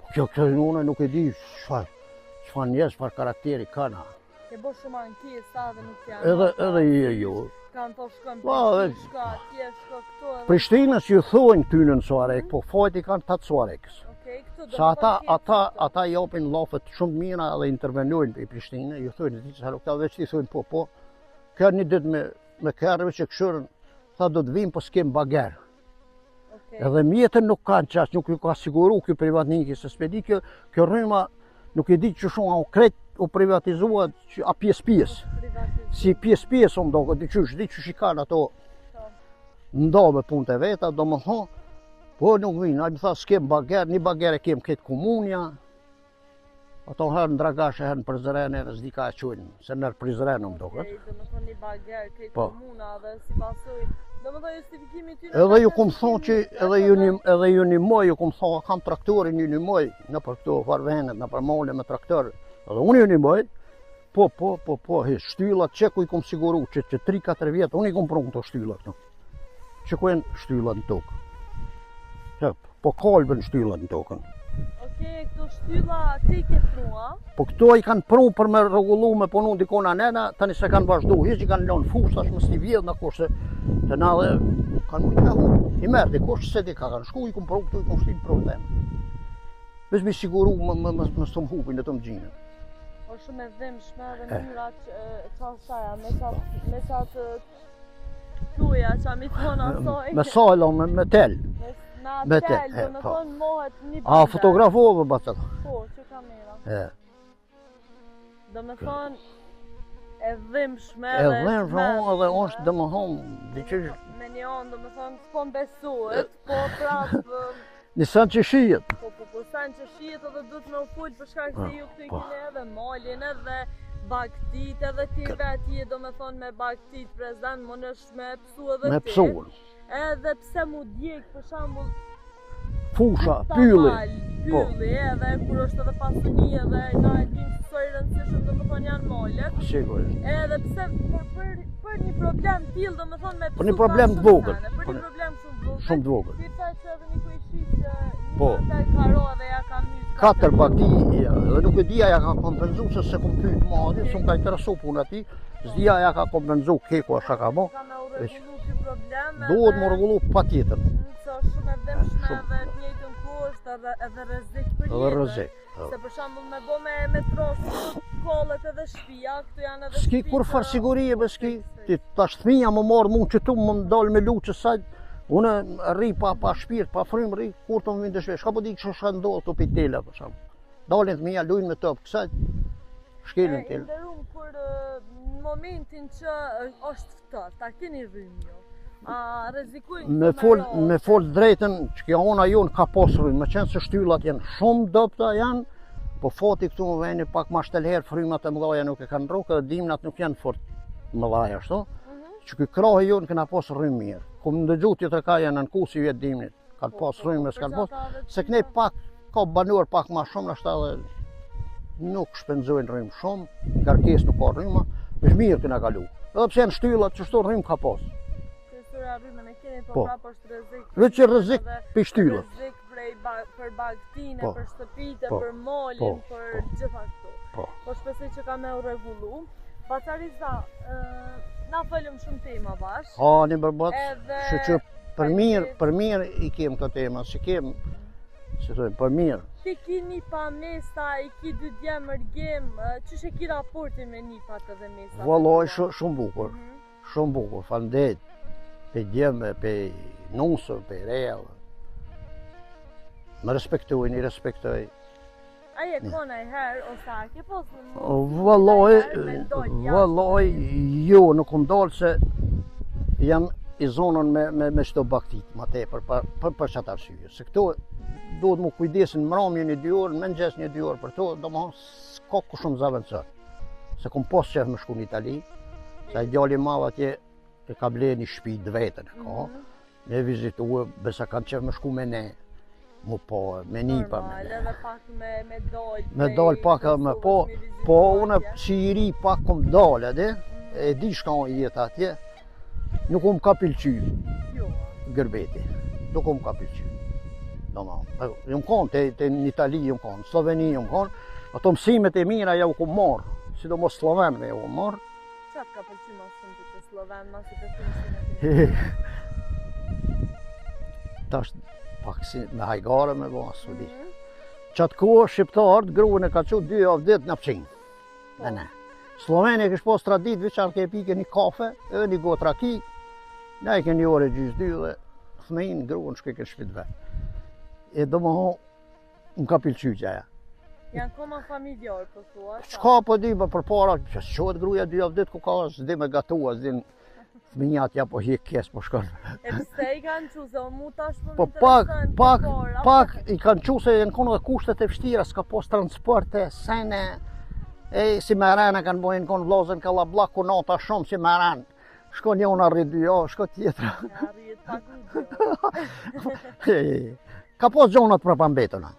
Po kjo unë nuk e di çfarë njerëz, çfarë karakteri kanë. Ke bo shumë ankesa dhe nuk janë. Edhe jo. Kanë to shkojnë për shka, atje shko këto edhe... Prishtinës ju thojnë tynë në Suarek, po fajti kanë 8 Suarekës. Sa ata japin lafet shumë mira edhe intervenojnë për Prishtinë, ju thojnë, ti që halukta veç ti thojnë po. Kërë një ditë me kërëve që këshërën, tha do të vim po s'kem bagerë. Edhe mjetën nuk kanë qash, nuk ju ka siguru kjo privatniki, se s'pedi kjo rryma nuk e di që shumë a u kretë u privatizuat a pjesë. Si pjesë o mdo, di që i kanë ato ndo me punë të veta, do më thonë, po nuk vinë, a më tha s'kem bager, një bager e kem këtë komunja, ato herë në Dragash, herë në Prizren, herë s'di ka e qojnë, se nërë Prizren o mdo këtë. Do më thonë një bager, këtë komuna dhe si pasoj, do më thonë justifikimi ty... Edhe ju kom thonë që, edhe ju një moj, ju kom thonë, kam traktorin një moj, në për këto farvenet, në për mole me traktor, edhe unë ju një moj, po, shtyllat që ku i kom siguru, që 3-4 vjetë, unë i kom prunë këto shtyllat këto. Që ku e në shtyllat në tokë. Po kalbën shtyllat në tokën. Këto shtylla ti ke prua? Po këto i kanë pru për me rregullu me punu dikona nena, tani se kanë vazhdu, hiç i kanë lënë fustash më sti vjedh në kurse të na dhe kanë mujtë me hu. I merë dikush se di ka kanë shku, i kom pru këtu, i kom shtin problem. Vesh mi siguru më së më hupin dhe të më gjinën. Po shumë e dhimshme dhe mënyrat qasaja, me sa të tuja që mi thonë asoj. Me sajlo, me tel. Me tel, do me thonë mohet një A fotografove batët? Po, që kamera. Do me thonë e dhimshme dhe... E dhimshme edhe është do me thonë... Me një onë, do me thonë s'po besuet, po prapë... Një sanë që shijet. Po sanë që shijet edhe du të me u full për shkak se ju këtu i kine edhe malin edhe baktit edhe ti veti do me thonë me baktit prezent më nësh me pësu edhe ti. Me pësuën. Edhe pse mu djek për shambull fusha, pylli. Pylli edhe kur është edhe pasuni edhe na e dim se soi rëndësishëm do me thonë janë malet. Sigurisht. Edhe pse për një problem tillë do me thonë me pësu. Për një problem të vogël. Për një problem shumë të vogël. Ti thash që edhe një kujshit një karo edhe ja ka myt. 4 bakti, edhe nuk e dia ja ka kompenzu se kom pyet madhi, s'm ka interesu puna ti, s'dia ja ka kompenzu keku asha ka bo. Ka me u rregullu ky problem. Duhet më rregullu patjetër. Se është shumë e dëmshme dhe të njëjtën kohë është edhe rrezik për Edhe jetën. rrezik. Se për shembull me bo me metro, kollet edhe shtëpia, këtu janë edhe S'ki kur farë sigurie be s'ki. Ti tash fëmija më marr mund që tu më ndal me luçë sajt. Unë rri pa shpirt, pa frymë rri, kur të më vinë të shpesh. Ka po di ç'është ndodhur to pitela për shemb. Dalin fëmija luajnë me top, kësaj shkelën tel. Nderum kur në momentin që është ftohtë, ta keni rrymë jo. A rrezikojnë Me fol drejtën që kjo ona jonë ka pas rrymë, me qenë se shtyllat janë shumë dopta janë, po fati këtu në veni pak ma shtelherë frymat e mëdhaja nuk e kanë rrokë dhe dimnat nuk janë fort mëdhaja ashtu. Që ky krahi jonë kena pas rrymë mirë. Ku më ndëgju tjetër ka janë në kusi vjetë dimnit, kanë pas rrymë, s'kanë pas, se kënej pak ka banuar pak ma shumë, nështë edhe nuk shpenzojnë rrymë shumë, ngarkesë nuk ka rryma, është mirë këna kalu. Edhe pse janë shtyllat që shto rrymë ka pas. Rrymën e keni, po prapë është rrezik. Veç që rrezik për shtyllat. Rrezik për bagtinë, Po. për shtëpitë, Po. për molin, për gjitha këto. Po. Po shpresoj që ka me u rregullu. Pasariza, na folëm shumë tema bash. Ha, një bërbat, Edhe që për mirë i kem këto tema, si kem, si thojmë, për mirë. ti ki nipa mesa, i ki dy djemër gjem, qysh e ki raportin me nipat edhe mesat? Vallaj, shumë bukur, shumë bukur, falëndet, pe djemë, pe nusë, pe rejë. Më respektojnë, i respektoj. Aje kona e herë, ose a ke pos në Vallaj, jo, nuk më dalë se jam i zonën me shto baktit, ma tepër, për qatë arsye. Se këto duhet mu kujdesin mramje një 2 orë, në mëngjes një 2 orë për to, do më s'ka ku shumë zavendësër. Se kom pos qef me shku në Itali, sa i djali madh atje e ka ble një shtëpi të vetën, ka, me vizituë, besa kanë qef me shku me ne, mu po, me nipa me ne. Edhe pak me dal. Me dal pak edhe me po unë si i ri pak kom dal edhe, e di shka o jetë atje, nuk më ka pëlqy Gërbeti, nuk më ka pëlqy. Jëmë konë, të në Itali jëmë konë, Sloveni jëmë konë, ato mësimet e mira ja u kom marë, sidomos slovenve ja u marë. Qatë ka pëlqy ma shumë të sloven, ma si të shumë? Tash pak si me hajgare me bo asë di. Qatë kohë shqiptarët, gruën e ka që 2 javë ditë në pëqinë. Dhe ne. Sloveni e kështë pos tradit, veçar ke pike një kafe, edhe një gotë raki, ne e ke një ore gjysë 2 dhe thmejnë gruën shke ke shpit vetë. E do më ho, më ka pëlqy gjaja. Janë koma familjar, po thua? Qka po di, për para, që qohet gruja 2 javë ditë ku ka, s'di me gatua, s'di në thminjat ja po hjek kes po shkon. E pse i kanë që, se o mu tash për Po pak i kanë që se janë konë dhe kushtet e vështira, s'ka pos transporte, sene, e si me rene kanë bojnë konë vlozën ka la blaku nota shumë si me rene. Shko një unë arri 2 javë, shko tjetra. Arrit pak në Ka pos gjonat për pambetëna.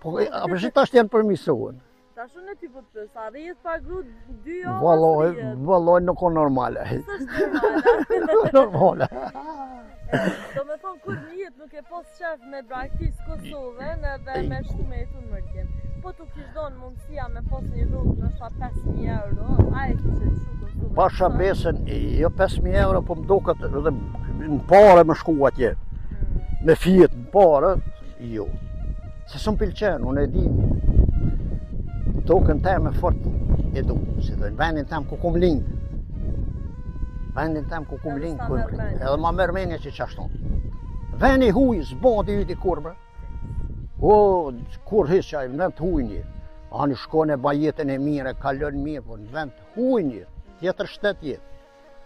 Po, a përshit tash janë përmisuën. Tash unë e ti po të pës, arrit pak gru 2 javë Valloj nuk o normale. Sështë Normale. Do me thonë, kur një jetë nuk e pos qef me braktis Kosovën edhe me shku me jetu në mërgjim. Po të kishtë donë mundësia me pos një rrugë në shta 5.000 euro, a e kishtë të shu Kosovën? Pasha besën, jo 5.000 euro, po më duket edhe në pare më shku atje. Me fjetë në pare, jo. Se së më pilqenë, unë e di, tokën teme fort e du, si dojnë, vendin tem ku kum lingë. Vendin tem ku kum lingë, edhe ma mërmenje që qashton. Vendi huj, zbati yti kurbe. O, kur hisqa, në vend huj një. Ani shkone ba jetën e mire, kalon mirë, po në vend huj një, tjetër shtet jetë.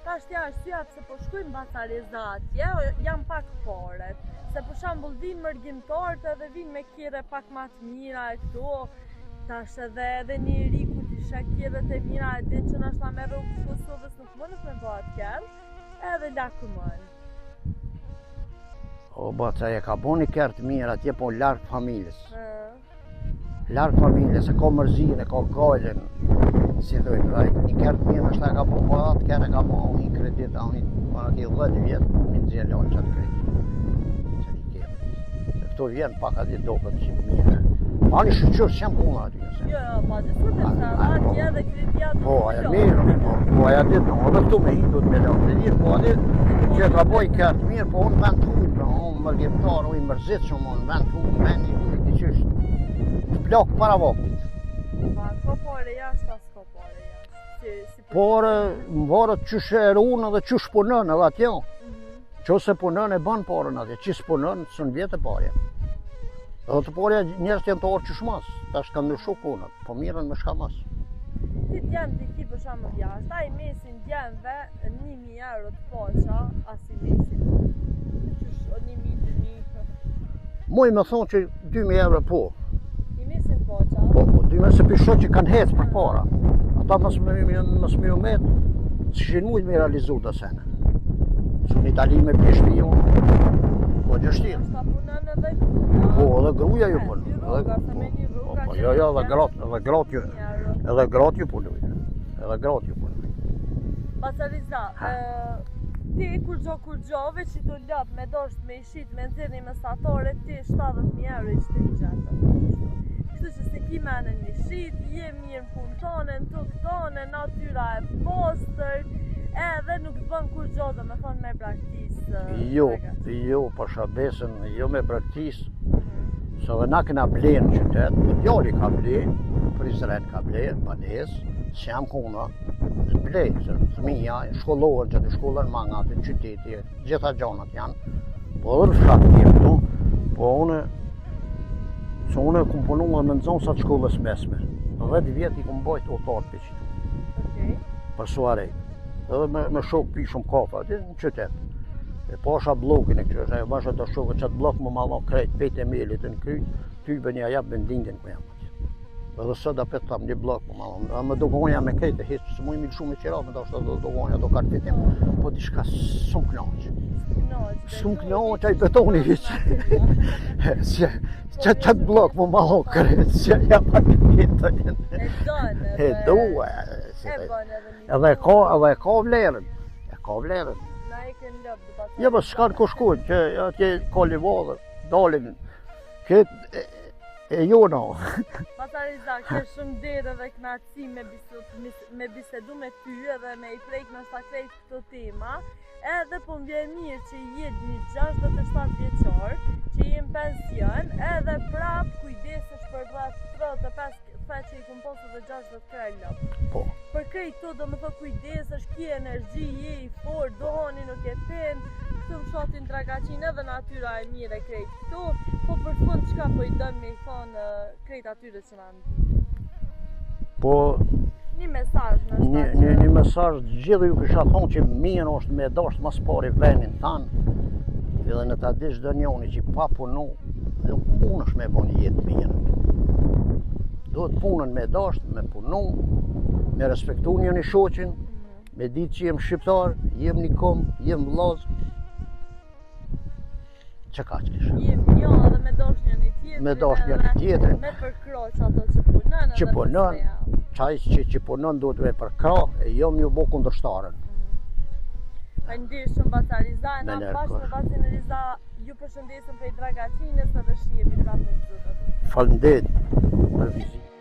Ta shtja është syat se po shkujnë basarizatje, jam pak paret. Se për shambull vinë mërgjimtarët edhe vinë me kire pak ma të mira e këto. Tash edhe një riku t'i shakire të mira e din që nashta me rrugë të Kosovës nuk mënës me bëhat kërë, edhe lakë mënë. O, baca, e ka bo një kërë të mirë atje, po larkë familjes. Larkë familjes, e ka mërzirë, e ka gallën, si dojnë, një kërë të mirë nështë e ka bo, po atë kërë e ka bo një kredit, a një para t'i 10 vjetë, një nëzirë lonë qatë kredit. Këto vjenë pak ati doket që mirë. Ani shqyqër që jam kuna aty. Jo, pa diskutet se atje dhe kreditja të Po, aja mirë, po aja ditë, edhe këtu me hitu të me lëmë. Dhe dirë, po atë që ka boj kërtë mirë, po unë vend të hujtë, unë mërgjimtar, o i mërzit shumë në vend hu, vend i hu, i qysh të plak para vaktit. Pa, ka pare jashtë, as ka pare jashtë. Por, më varët qysh e runë dhe qysh punën edhe atje. Që se punën e banë parën atje, që s'punën, së në vjetë e parja. Edhe të parja njerës janë të orë qysh mas, ta është kanë ndryshu punët, po mirën me shka mas. Ti djemë të ki për shumë jashtë, a i mesin djemëve 1.000 euro të poqa, as i mesin qysh 1.000. Muj me thonë që 2.000 euro po. I mesin poqa? Po, 2.000 se pisho që kanë hecë për para. Ata mësë me ju metë, që shenë mujtë me realizu të sene. Su një tali me pishti ju, po gjështirë. Shta punën edhe gruja? Po, edhe gruja ju punë. Rruga, se me një rruga Po, jo, edhe gratë ju punë. Edhe gratë ju punë. Pasariza, ti kur gjo veç i të lëpë me dosht me ishit me nëzirë një mesatore, ti 70.000 euro i qëtë një gjatë. Kështu që se ki mene një shit, je mirë në punë tone, në tukë tone, natyra e postër, edhe nuk të bënë kur gjo dhe me thonë me praktisë. Jo, për shabesën, jo me praktisë, se dhe na këna blenë në qytet, për djali ka blenë, Prizren ka blenë, banesë, që jam kuna, blenë, se fëmija, shkollohen që të shkollën mangat në qyteti, gjitha gjonat janë, po dhe në fshatë njërë, po une kumë punu dhe me nëzonë sa të shkollës mesme, 10 vjetë i kumë bajtë otarë për qëtu, për suarej, edhe me shokë pi shumë kafa, në qytet. E pasha blokin e kështë, e basha të shokë që atë blok më malon krejt, pejt e melit në kryt, ty bë një jabë bendingin ku jam. Edhe së da petë tam një blok më malon, a më dogonja me krejt e hisë, së mu i milë shumë i qirat, me da është do dogonja, do karpitim, po di shka shumë knaqë. Shumë knaqë, a i betoni hiqë. Që qatë blok më malon krejt, që jam atë jetën. E do, edhe ka vlerën, Ja, për s'kanë ku shkujnë, që atje ka livadër, dalin, këtë e jona. Pasariza, ke shumë derë dhe knaci me bisedu me ty edhe me i prejkë në shtakrejt këto tema, edhe po më vjen mirë që jetë një 67 vjeqar, që jem pension, edhe prap kujdesesh për rreth 35 që i kumë posë dhe 60 krejlop. Po. Për krejt to do më thë kujdesesh, ki energji, je i fort, dohani nuk e pen, këtu më shotin Dragaqin edhe natyra e mire krejt këtu, po për fund qka po i dënë me i thonë krejt atyre që na ndihë? Po, një mesazh në shtatë. Një mesazh gjithë ju kësha thonë që mirë është me dashtë mas pari venin tanë, edhe në ta dish dë njoni që pa punu, nuk mund është me bo një jetë mirë. Do të punën me dashtë, me punu, me respektu një shoqin, me ditë që jem shqiptar, jem një kom, jem vllaz. Që ka që kështë? Jem një edhe me dashtë një tjetër. Me dashtë një tjetër. Me përkroq ato që punën. Që punën, qaj që punën duhet me përkra, e jom ju bo kundërshtarën. Faleminderit shumë Pasariza, na bashkë me Vazin Riza, ju përshëndesim prej Dragaqinës edhe shihemi prapë në çdo. Faleminderit për vizitë.